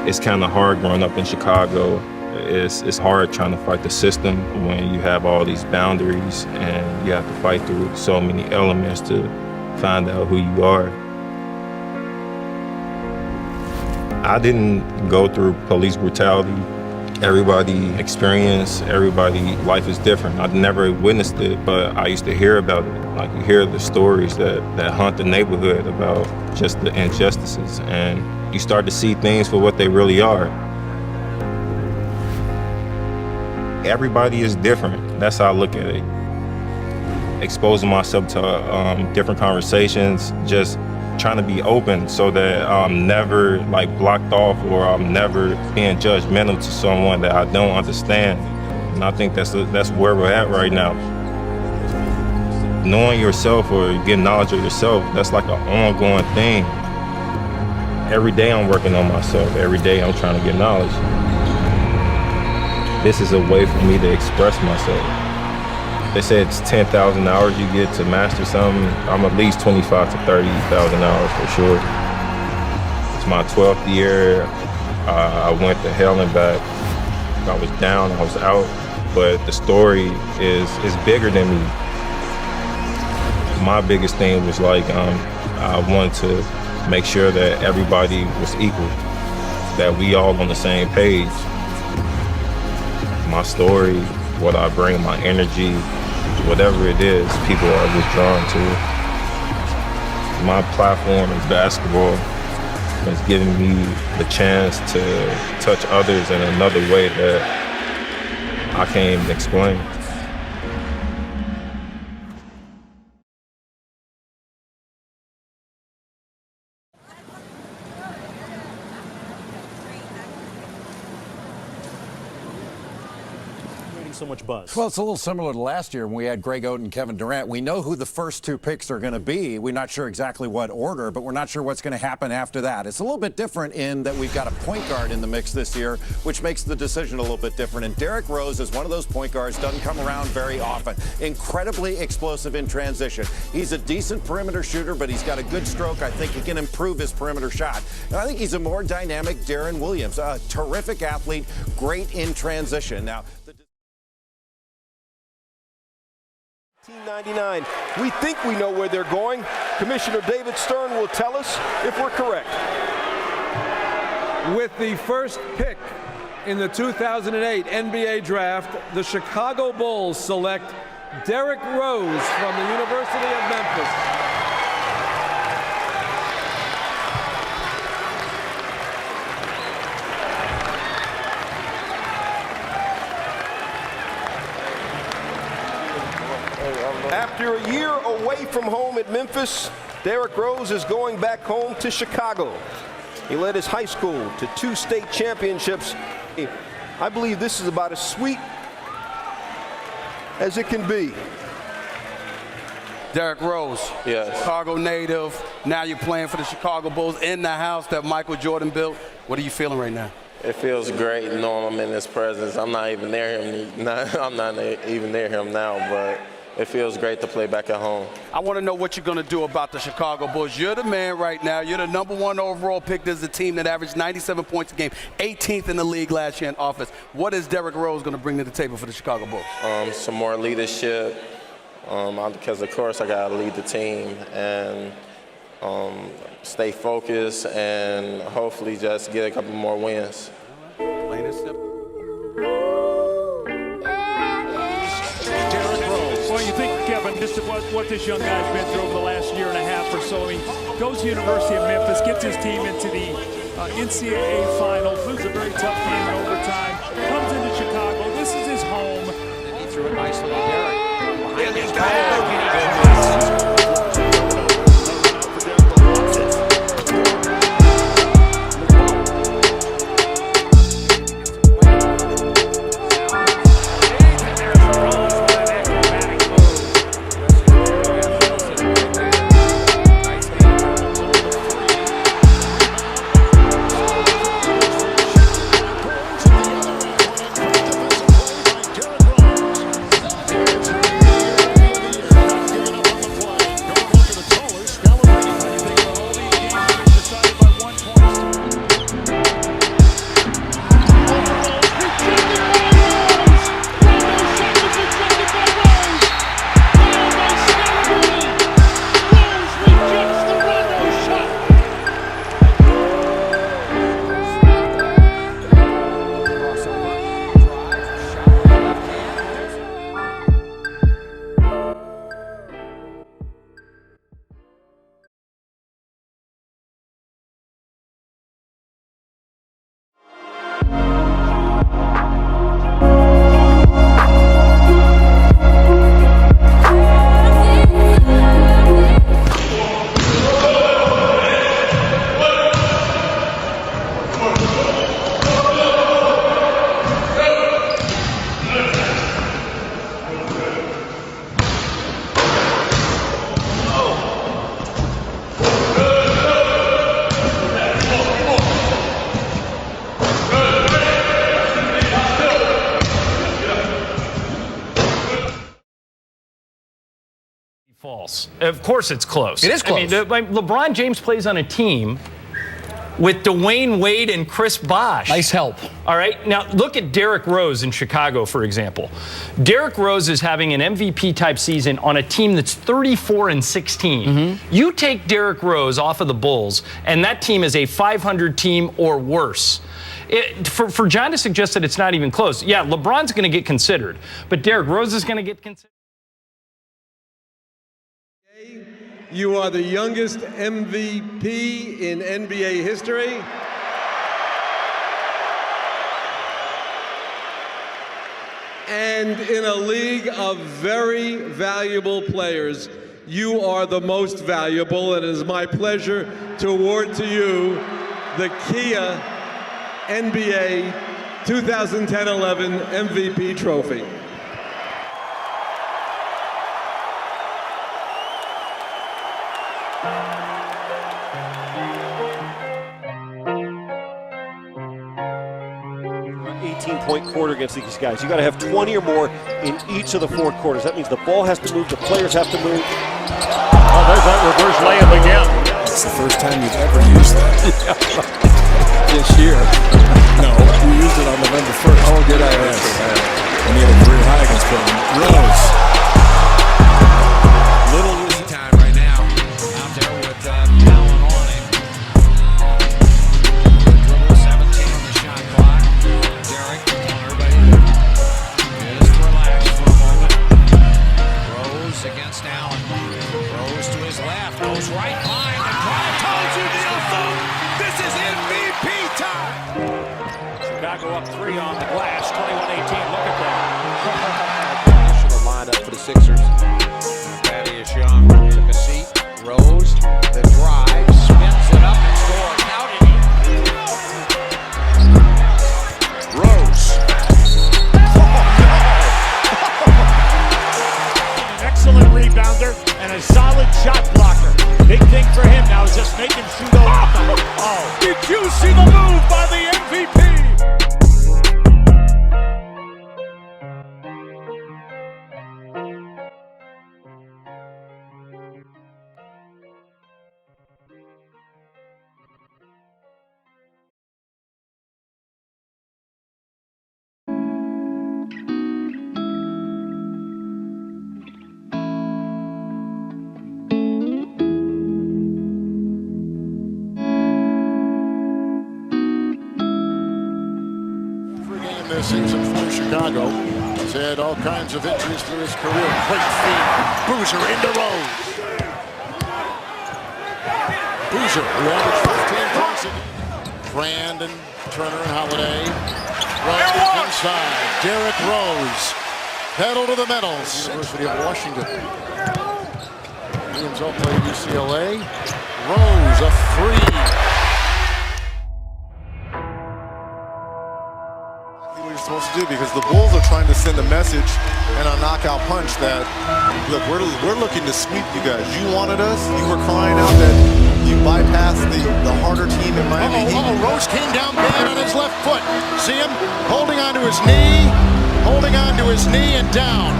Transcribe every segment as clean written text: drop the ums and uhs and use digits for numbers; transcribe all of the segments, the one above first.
It's kind of hard growing up in Chicago. It's hard trying to fight the system when you have all these boundaries and you have to fight through so many elements to find out who you are. I didn't go through police brutality. Everybody experience, everybody life is different. I've never witnessed it, but I used to hear about it. Like you hear the stories that haunt the neighborhood about just the injustices, and you start to see things for what they really are. Everybody is different. That's how I look at it. Exposing myself to different conversations, just trying to be open so that I'm never like blocked off or I'm never being judgmental to someone that I don't understand. And I think that's where we're at right now. Knowing yourself or getting knowledge of yourself, that's like an ongoing thing. Every day I'm working on myself. Every day I'm trying to get knowledge. This is a way for me to express myself. They say it's 10,000 hours you get to master something. I'm at least 25 to 30,000 hours for sure. It's my 12th year. I went to hell and back. I was down, I was out, but the story is bigger than me. My biggest thing was like, I wanted to make sure that everybody was equal, that we all on the same page. My story, what I bring, my energy, whatever it is, people are just drawn to it. My platform is basketball. It's giving me the chance to touch others in another way that I can't even explain. So much buzz. Well, it's a little similar to last year when we had Greg Oden and Kevin Durant. We know who the first two picks are going to be. We're not sure exactly what order, but we're not sure what's going to happen after that. It's a little bit different in that we've got a point guard in the mix this year, which makes the decision a little bit different. And Derrick Rose is one of those point guards, doesn't come around very often. Incredibly explosive in transition. He's a decent perimeter shooter, but he's got a good stroke. I think he can improve his perimeter shot. And I think he's a more dynamic Deron Williams, a terrific athlete, great in transition. Now, 1999. We think we know where they're going. Commissioner David Stern will tell us if we're correct. With the first pick in the 2008 NBA draft, the Chicago Bulls select Derrick Rose from the University of Memphis. After a year away from home at Memphis, Derrick Rose is going back home to Chicago. He led his high school to 2 state championships. I believe this is about as sweet as it can be. Derrick Rose, yes. Chicago native. Now you're playing for the Chicago Bulls in the house that Michael Jordan built. What are you feeling right now? It feels great knowing I'm in his presence. I'm not even near him. I'm not even near him now, but it feels great to play back at home. I want to know what you're going to do about the Chicago Bulls. You're the man right now. You're the #1 overall pick. There's a team that averaged 97 points a game, 18th in the league last year in offense. What is Derrick Rose going to bring to the table for the Chicago Bulls? Some more leadership, because of course I got to lead the team and stay focused and hopefully just get a couple more wins. Plain and simple. Well, you think, Kevin, just what this young guy's been through over the last year and a half or so. I mean, goes to the University of Memphis, gets his team into the NCAA final, loses a very tough game in overtime, comes into Chicago. This is his home. And he threw it nicely to Derrick. Behind his back. False. Of course it's close. It is close. I mean, LeBron James plays on a team with Dwayne Wade and Chris Bosh. Nice help. All right. Now, look at Derrick Rose in Chicago, for example. Derrick Rose is having an MVP-type season on a team that's 34-16. Mm-hmm. You take Derrick Rose off of the Bulls, and that team is a 500 team or worse. For John to suggest that it's not even close, yeah, LeBron's going to get considered, but Derrick Rose is going to get considered. You are the youngest MVP in NBA history. And in a league of very valuable players, you are the most valuable, and it is my pleasure to award to you the Kia NBA 2010-11 MVP trophy. Point quarter against these guys. You got to have 20 or more in each of the 4 quarters. That means the ball has to move, the players have to move. Oh, there's that reverse layup again. It's the first time you've ever used that. This year. No, you used it on November 1st. Oh, did I? Yes. And he had a career high against Portland. Rose. Little easy time right now. Out there with Allen on him. Dribble 17 on the shot clock. Derrick, everybody just relax for a moment. Rose against Allen. Rose to his left. Goes right line. The drive. Told you, Nielsen. This is MVP time. Chicago up 3 on the glass, 21-18. Look at that. Traditional lineup for the Sixers. Thaddeus Young took a seat. Rose, the drive, spins it up and scores. How did he? Rose. An excellent rebounder and a solid shot blocker. Big thing for him now is just making shoot over. Oh, did you see the move by the MVP? This season for Chicago. He's had all kinds of injuries through his career. Great feed. Boozer into Rose. Boozer, who averaged 15 points. Brandon, Turner, and Holiday. Rose inside. Derrick Rose. Pedal to the metal. University of Washington. Williams all played UCLA. Rose, a free. Supposed to do, because the Bulls are trying to send a message and a knockout punch that, look, we're looking to sweep you guys. You wanted us. You were crying out that you bypassed the harder team in Miami Heat. Rose came down bad on his left foot. See him holding on to his knee, and down.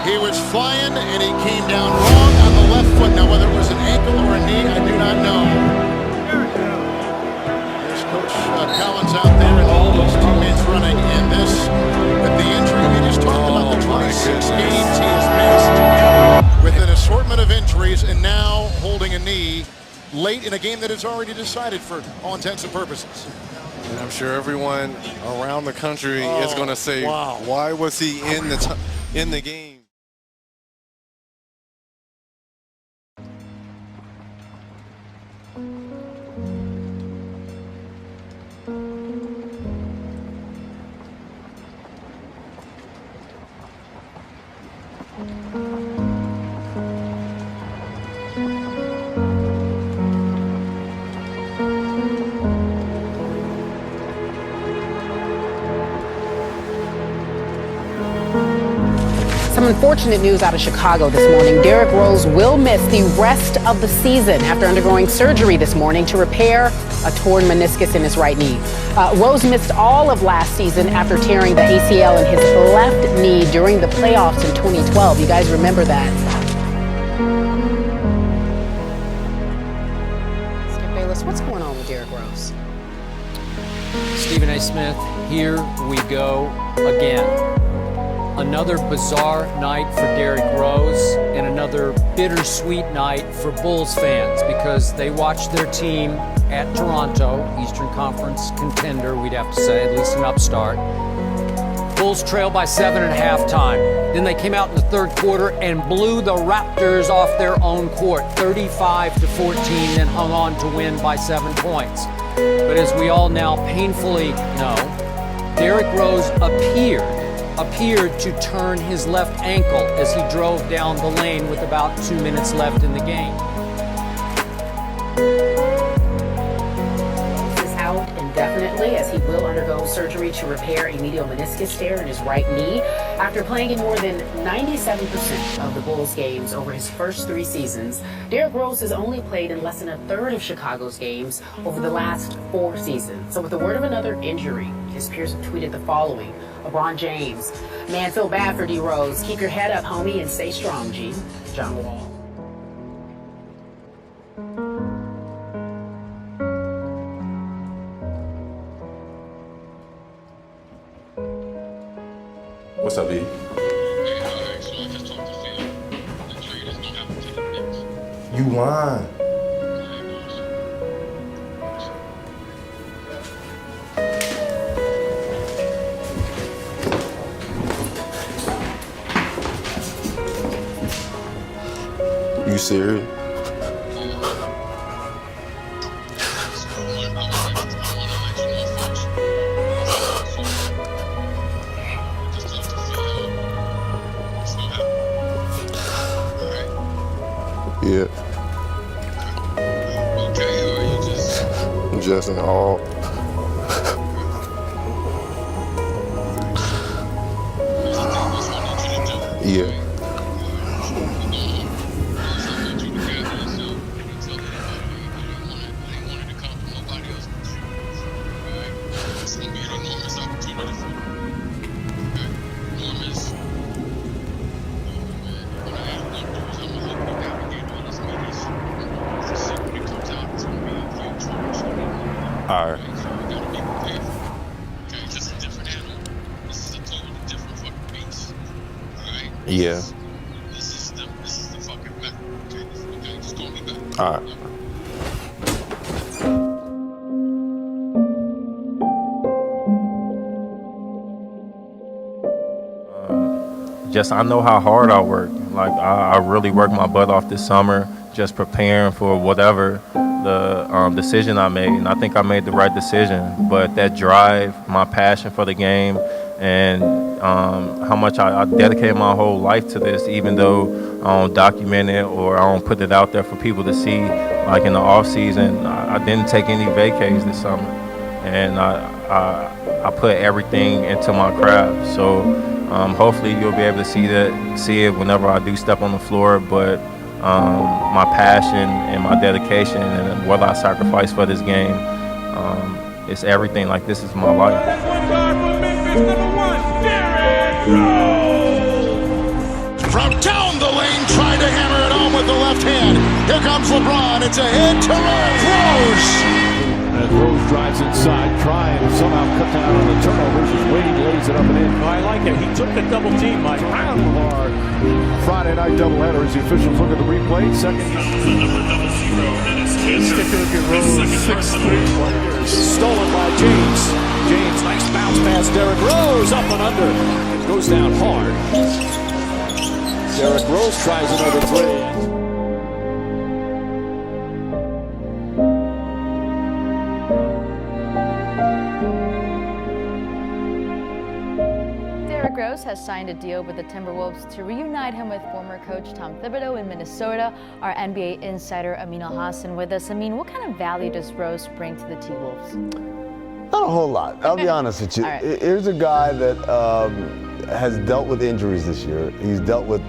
He was flying and he came down wrong on the left foot. Now whether it was an ankle or a knee, I do not know. There's Coach Collins out there and all his teammates running, and this with the injury we just talked about, the 26 games he's missed with an assortment of injuries, and now holding a knee late in a game that is already decided for all intents and purposes. And I'm sure everyone around the country is going to say, wow, why was he in the game? Some unfortunate news out of Chicago this morning. Derrick Rose will miss the rest of the season after undergoing surgery this morning to repair a torn meniscus in his right knee. Rose missed all of last season after tearing the ACL in his left knee during the playoffs in 2012. You guys remember that? Skip Bayless, what's going on with Derrick Rose? Stephen A. Smith, here we go again. Another bizarre night for Derrick Rose and another bittersweet night for Bulls fans because they watched their team at Toronto, Eastern Conference contender, we'd have to say, at least an upstart. Bulls trailed by 7 at halftime. Then they came out in the third quarter and blew the Raptors off their own court, 35-14, then hung on to win by 7 points. But as we all now painfully know, Derrick Rose appeared to turn his left ankle as he drove down the lane with about 2 minutes left in the game. Rose is out indefinitely as he will undergo surgery to repair a medial meniscus tear in his right knee. After playing in more than 97% of the Bulls games over his first 3 seasons, Derrick Rose has only played in less than a third of Chicago's games over the last 4 seasons. So with the word of another injury, his peers have tweeted the following. LeBron James, man, feel bad for D Rose. Keep your head up, homie, and stay strong, G. John Wall. What's up, E? You lying. You serious? Yeah. Just in all. Yeah. All right. Yeah. This is the fucking back. Okay, just call me back. All right. Just I know how hard I work. Like I really worked my butt off this summer, just preparing for whatever the decision I made, and I think I made the right decision. But that drive, my passion for the game, and how much I dedicated my whole life to this, even though I don't document it or I don't put it out there for people to see. Like in the off season, I didn't take any vacays this summer, and I put everything into my craft. So hopefully you'll be able to see it whenever I do step on the floor. But my passion and my dedication and what I sacrifice for this game, it's everything. Like, this is my life. From down the lane, trying to hammer it home with the left hand. Here comes LeBron. It's a hit to Rose. And Rose drives inside, trying to somehow cut down on the turnovers as Wade lays it up and in. I like it. He took the double team, Mike. Round of our Friday night doubleheader as the officials look at the replay. Second. Stick a look at Rose, 6'3". Stolen by James. James, nice bounce pass. Derrick Rose up and under. It goes down hard. Derrick Rose tries another three. Derrick Rose has signed a deal with the Timberwolves to reunite him with former coach Tom Thibodeau in Minnesota. Our NBA insider Amin Al-Hassan with us. Amin, what kind of value does Rose bring to the T-Wolves? Not a whole lot. I'll be honest with you. Right. Here's a guy that has dealt with injuries this year. He's dealt with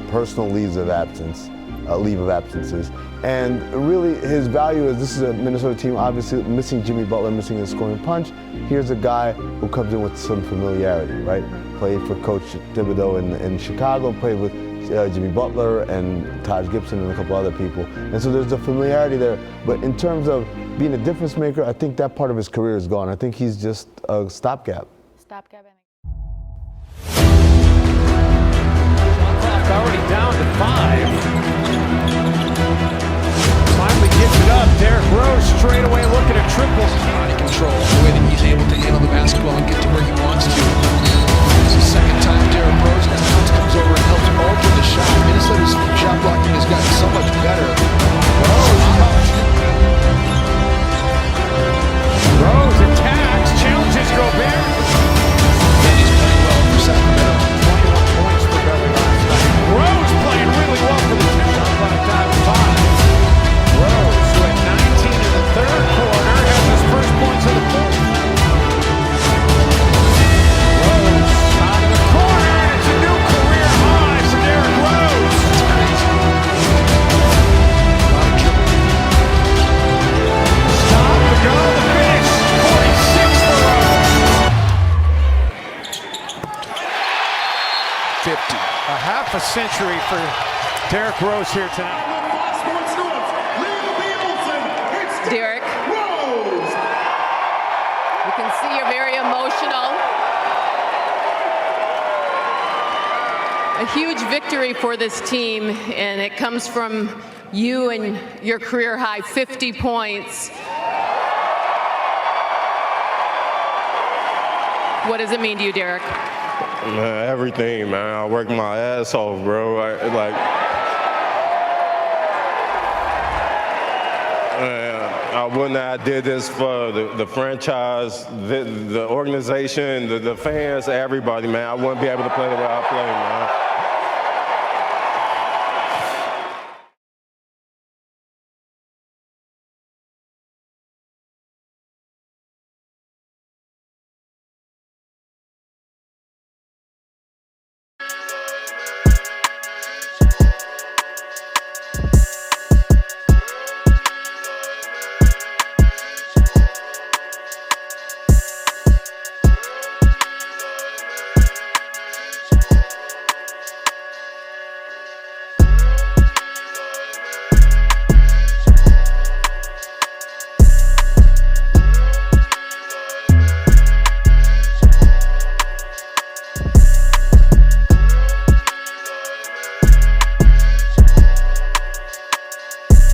personal leaves of absence. leave of absences. And really, his value is this is a Minnesota team, obviously missing Jimmy Butler, missing his scoring punch. Here's a guy who comes in with some familiarity, right? Played for Coach Thibodeau in Chicago, played with Jimmy Butler and Taj Gibson and a couple other people. And so there's a familiarity there. But in terms of being a difference maker, I think that part of his career is gone. I think he's just a stopgap. Stopgap. Already down to 5. Finally gets it up. Derrick Rose straight away looking at triples. Body control, the way that he's able to handle the basketball and get to where he wants to. It's the second time Derrick Rose now comes over and helps open the shot. Minnesota's shot blocking has gotten so much better. Rose attacks, challenges Gobert. And he's playing well for Sacramento. 21 points for Belly last night. Rose playing really well for the team. Shot clock time 5. Rose with 19 in the third quarter has his first points of the fourth. Rose out of the corner. It's a new career high for Derrick Rose. That's crazy. Stop the go, the finish. 46 for Rose. 50. A half a century for Derrick Rose here tonight. Derrick, you can see you're very emotional. A huge victory for this team, and it comes from you and your career high 50 points. What does it mean to you, Derrick? Man, everything, man. I worked my ass off, bro. I wouldn't have did this for the franchise, the organization, the fans, everybody, man. I wouldn't be able to play the way I play, man.